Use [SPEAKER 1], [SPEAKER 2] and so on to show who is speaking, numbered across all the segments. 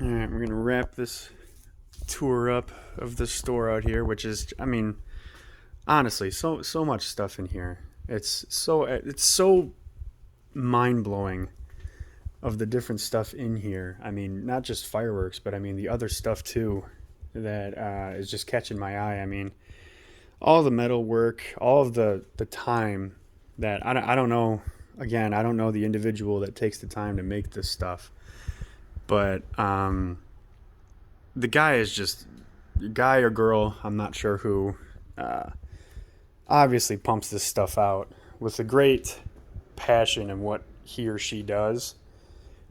[SPEAKER 1] All right, we're gonna wrap this tour up of the store out here, which is, I mean, honestly, so much stuff in here. It's so mind blowing of the different stuff in here. I mean, not just fireworks, but I mean the other stuff too that is just catching my eye. I mean, all the metal work, all of the time that I don't know. Again, I don't know the individual that takes the time to make this stuff, but the guy is just guy or girl. I'm not sure who. Uh, Obviously pumps this stuff out with a great passion in what he or she does,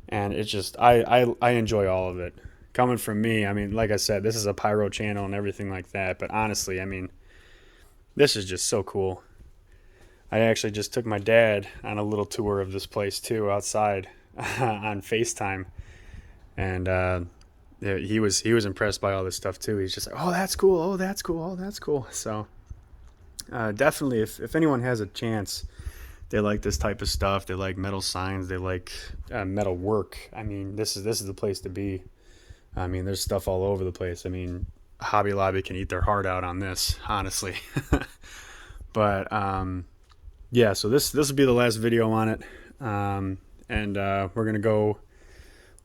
[SPEAKER 1] and it's just I enjoy all of it. Coming from me, I mean, like I said, this is a pyro channel and everything like that, but honestly, I mean, this is just so cool. I actually just took my dad on a little tour of this place too outside on FaceTime, and yeah, he was impressed by all this stuff too. He's just like, oh, that's cool, oh, that's cool, oh, that's cool. So definitely, if anyone has a chance, they like this type of stuff. They like metal signs. They like metal work. I mean, this is the place to be. I mean, there's stuff all over the place. I mean, Hobby Lobby can eat their heart out on this, honestly. But yeah, so this will be the last video on it, and we're gonna go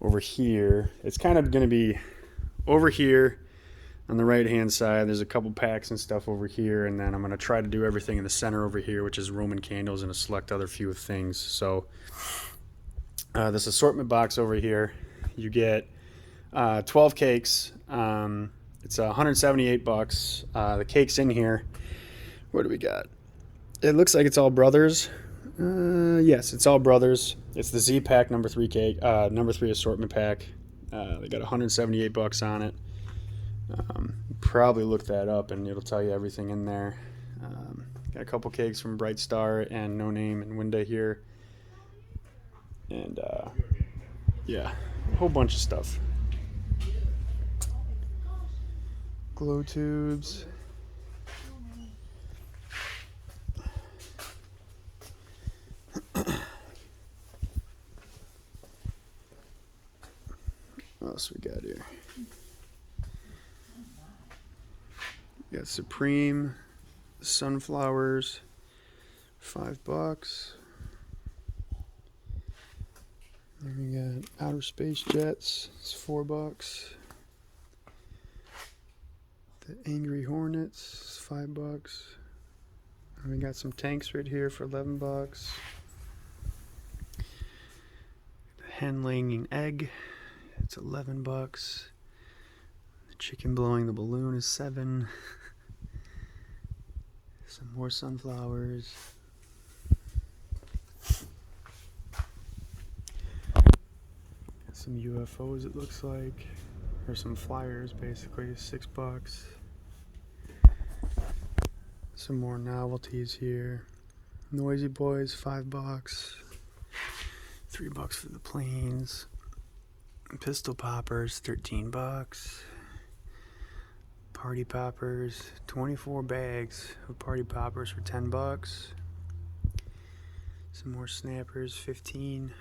[SPEAKER 1] over here. It's kind of gonna be over here on the right hand side. There's a couple packs and stuff over here, and then I'm going to try to do everything in the center over here, which is Roman candles and a select other few things. So this assortment box over here, you get 12 cakes. It's 178 bucks. The cakes in here, what do we got? It looks like it's all Brothers. Yes, it's all Brothers. It's the Z pack number 3 cake, number 3 assortment pack. They got 178 bucks on it. Probably look that up and it'll tell you everything in there. Got a couple cakes from Bright Star and No Name and Winda here, and yeah, a whole bunch of stuff. Glow tubes. What else we got here? We got Supreme sunflowers, $5. Then we got Outer Space Jets, it's $4. The Angry Hornets, it's $5. And we got some tanks right here for $11. The hen laying an egg, it's $11. The chicken blowing the balloon is $7. Some more sunflowers. Some UFOs, it looks like, or some flyers, basically, $6. Some more novelties here. Noisy Boys, $5. $3 for the planes. Pistol poppers, $13. Party poppers, 24 bags of party poppers for $10. Some more snappers, $15.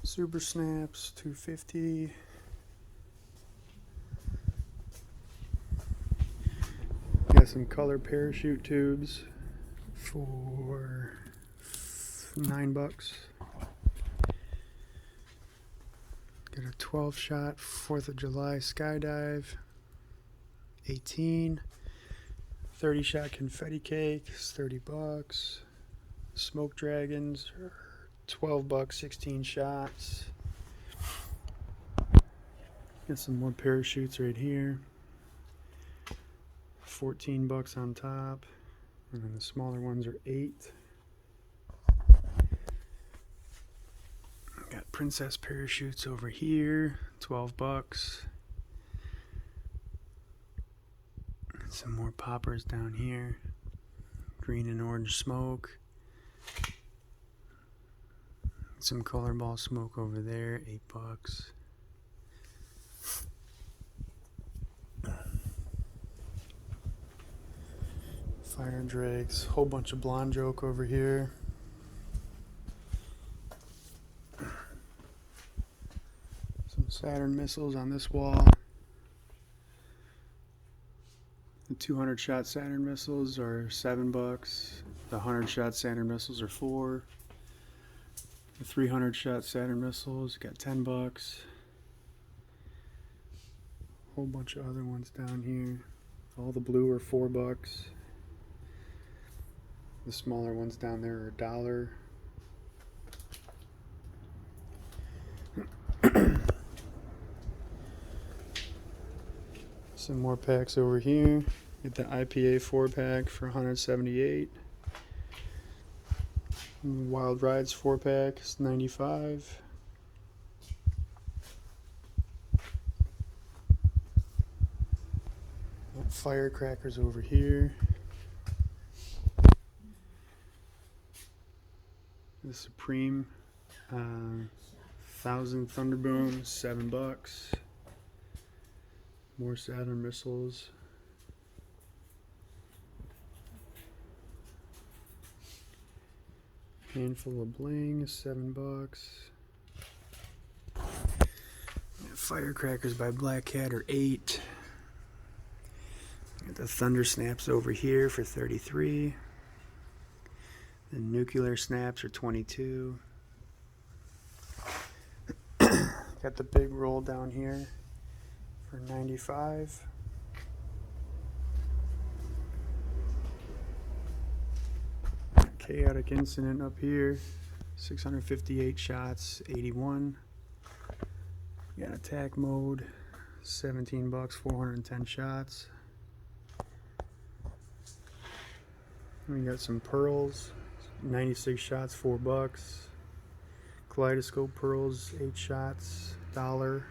[SPEAKER 1] Super snaps, $2.50. Got some color parachute tubes for $9. Got a 12-shot 4th of July skydive, $18. 30-shot confetti cake is $30. Smoke dragons are $12, 16 shots. Got some more parachutes right here, $14 on top, and then the smaller ones are $8. Got princess parachutes over here, $12. Some more poppers down here, green and orange smoke. Some color ball smoke over there, $8. Fire drakes, whole bunch of blonde joke over here. Saturn missiles on this wall. The 200 shot Saturn missiles are $7. The 100 shot Saturn missiles are $4. The 300 shot Saturn missiles got $10. Whole bunch of other ones down here. All the blue are $4. The smaller ones down there are $1. Some more packs over here. Get the IPA 4-pack for $178. Wild Rides 4-pack is $95. Firecrackers over here. The Supreme 1000 Thunderbooms, $7. More Saturn missiles. Handful of bling, $7. Firecrackers by Black Cat are $8. Got the Thunder Snaps over here for $33. The Nuclear Snaps are $22. Got the big roll down here for $95. Chaotic Incident up here, 658 shots, $81. Got Attack Mode, $17, 410 shots. We got some pearls, 96 shots, $4. Kaleidoscope pearls, 8 shots, $1.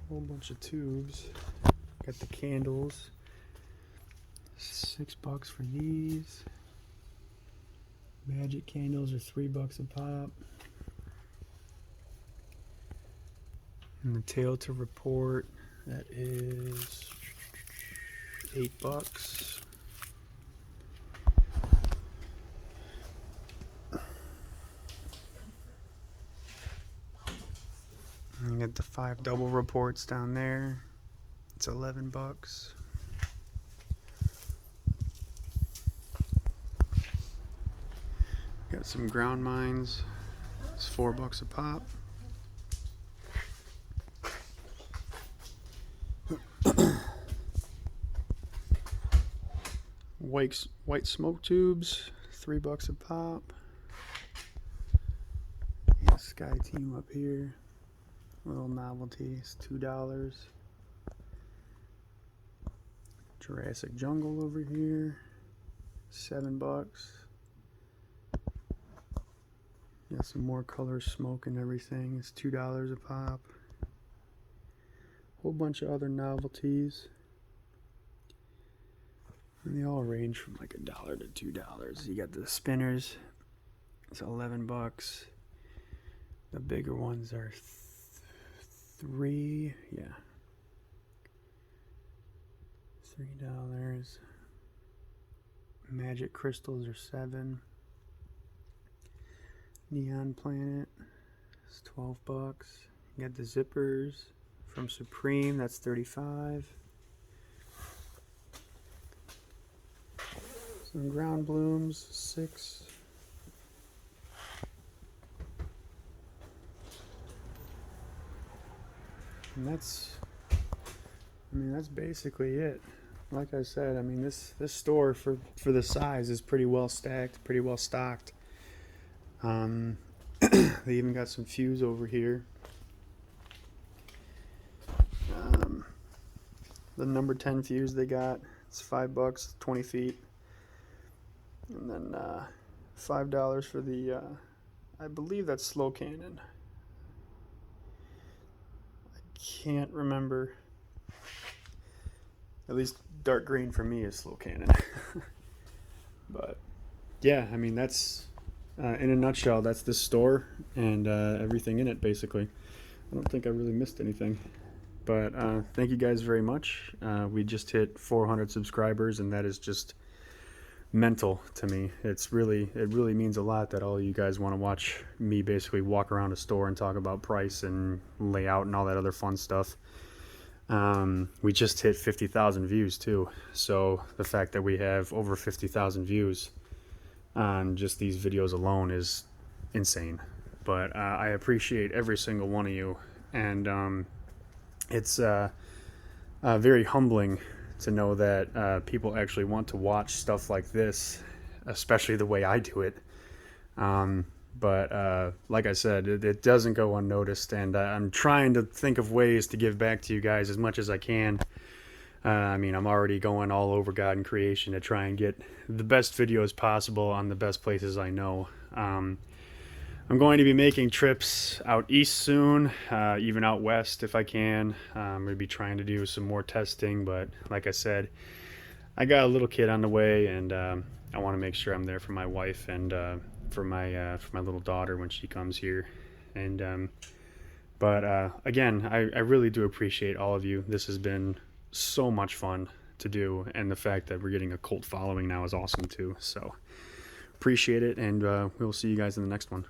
[SPEAKER 1] Whole bunch of tubes. Got the candles, $6 for these. Magic candles are $3 a pop. And the Tale to Report, that is $8. And you got the 5 double reports down there. It's $11. Got some ground mines. It's $4 a pop. White smoke tubes, $3 a pop. Yeah, Sky Team up here. Little novelties, $2. Jurassic Jungle over here, $7. Got some more color smoke and everything. It's $2 a pop. Whole bunch of other novelties. And they all range from like $1 to $2. You got the spinners. It's $11. The bigger ones are $3. Yeah. $3. Magic crystals are $7. Neon Planet is $12. You got the zippers from Supreme, that's $35. Some ground blooms, $6. And that's basically it. Like I said, I mean this store for the size is pretty well stacked, pretty well stocked. They even got some fuse over here. The number 10 fuse they got, it's $5, 20 feet. And then $5 for the, I believe that's slow cannon. I can't remember. At least dark green for me is slow cannon. But yeah, I mean that's in a nutshell, that's this store and everything in it basically. I don't think I really missed anything. But thank you guys very much. We just hit 400 subscribers, and that is just mental to me. It really means a lot that all you guys want to watch me basically walk around a store and talk about price and layout and all that other fun stuff. We just hit 50,000 views too, so the fact that we have over 50,000 views on just these videos alone is insane. But I appreciate every single one of you, and it's very humbling to know that people actually want to watch stuff like this, especially the way I do it. But like I said, it doesn't go unnoticed, and I'm trying to think of ways to give back to you guys as much as I can. I mean, I'm already going all over God and creation to try and get the best videos possible on the best places I know. I'm going to be making trips out east soon, even out west if I can. I'm going to be trying to do some more testing, but like I said, I got a little kid on the way, and I want to make sure I'm there for my wife and for my little daughter when she comes here. And but again, I really do appreciate all of you. This has been so much fun to do, and the fact that we're getting a cult following now is awesome too. So appreciate it, and we'll see you guys in the next one.